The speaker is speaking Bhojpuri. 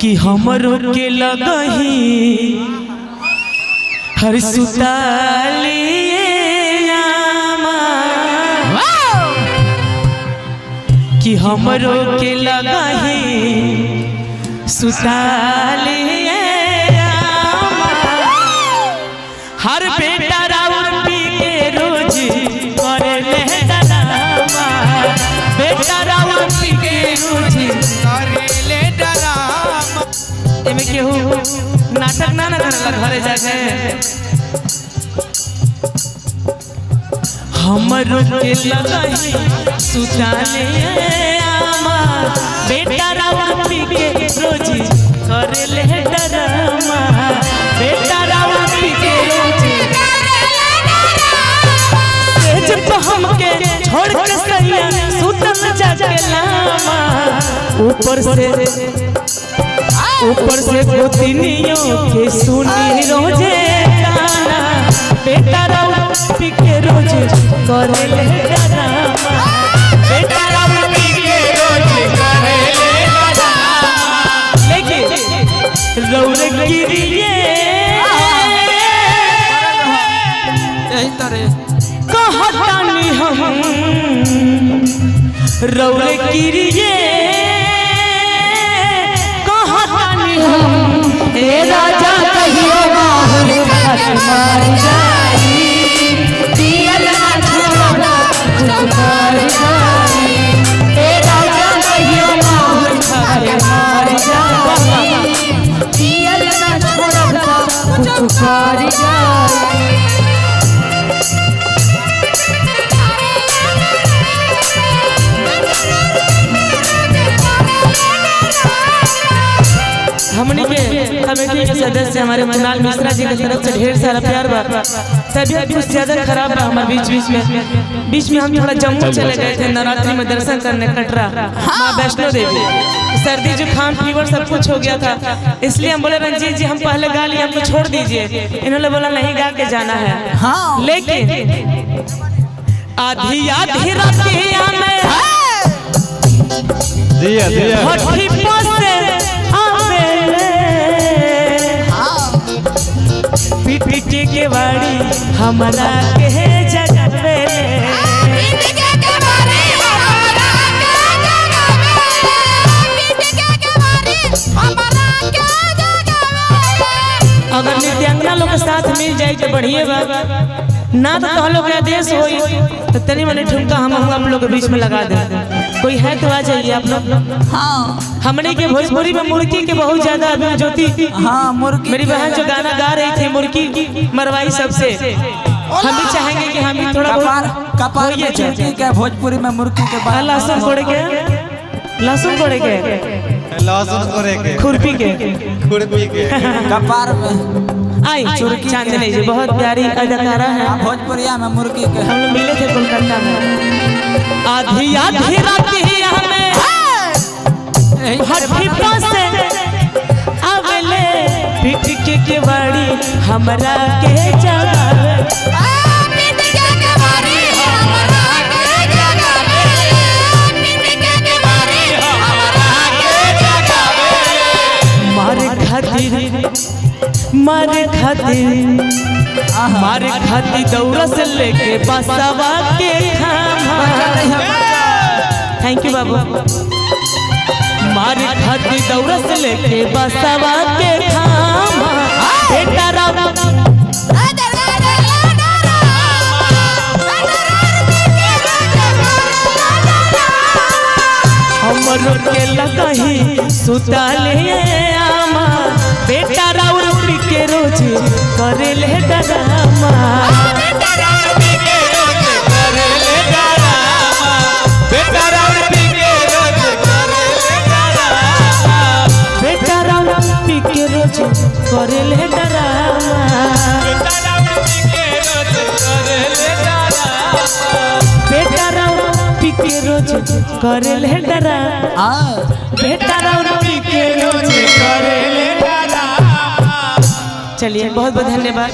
कि हमरो के लगही हर सुतालिए कि हमरो के लगही सुतालिए हर बेटा राउर पी के रोज करे ले डरामा बेटा राउर पी के रोज करे ले डरामा एमे केहू नाटक ना करला घरे जाके हमरो के लगही सुताले आमा बेटा राउर पी के रोज करे ले डरामा बेटा राउर पी के रोज जब हमके छोड़ के सैया सुतल जाके लामा ऊपर से गोतिनियों के सुनी रोजे गाना बेटा राउर पी के रोज करे ले डरामा बेटा राउर पी के रोज करे ले डरामा लेकिन रौरे गिरिए यही तरह कहतानी हम रौरे गिरिए कहतानी हम ए राजा कहियो माहुर खट मार जाई दियल ना छोड़ा मार जाई ए राजा कहियो माहुर खट मार जाई दियल ना छोड़ा मार जाई हमनी के कमेटी के सदस्य हमारे कुणाल मिश्रा जी की तरफ से ढेर सारा प्यार बा। तबीयत कुछ ज्यादा खराब बा हमारे बीच में हम थोड़ा जम्मू चले गए थे नवरात्रि में दर्शन करने कटरा माँ वैष्णो देवी। सर्दी जुकाम फीवर सब कुछ हो गया था इसलिए हम बोले रंजीत जी हम पहले गा लिए हमको छोड़ दीजिए। इन्होंने बोला नहीं गा के जाना है लेकिन आधी आधी रातिया में पीटी के बाड़ी हमारा के जगवे अगर नित्यांगना लोग के साथ मिल जाए तो बढ़िया बा ना तो हम लोग के आदेश होई तो तनी मनी ठुमका हम लोग के बीच में लगा दे। कोई है तो आ जाइए आप लोग। हमने के भोजपुरी में मुर्गी के बहुत ज्यादा अभी ज्योति मेरी बहन जो गाना गा रही थी मुर्गी मरवाई सबसे हम भी चाहेंगे कि हम भी थोड़ा भोजपुरी में मुर्गी के लहसुन कोड़े के खुरपी के कपार में आई चांदनी जी बहुत प्यारी अदाकारा है भोजपुरिया में मुर्गी के हम लोग मिले थे कोलकाता में। आधी आधी रातिया में हठी पासे आवेले पीट के बाड़ी हमरा के जगावे मारे खातिर दौरा से लेके बसवा के खामा थैंक यू बाबू मारे खातिर दौरा से लेके बसवा के खामा बेटा राम हमरो के लगही सुताले आमा बेटा राउर पी के रोज करे ले डरामा बेटा राउर पी के रोज करे ले डरामा बेटा राउर पी के रोज करे ले डरामा बेटा राउर पी के रोज करे ले डरामा बेटा राउर पी के रोज करे ले डरामा बेटा राउर पी के रोज करे ले डरामा बेटा राउर पी के रोज करे ले डरामा। चलिए बहुत बहुत धन्यवाद।